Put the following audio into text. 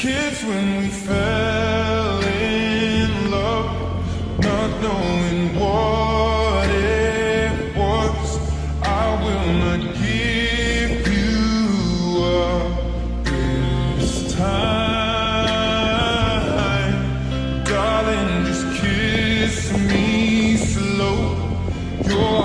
kids when we fell in love, not knowing what it was. I will not give you up this time, darling. Just kiss me slow. Your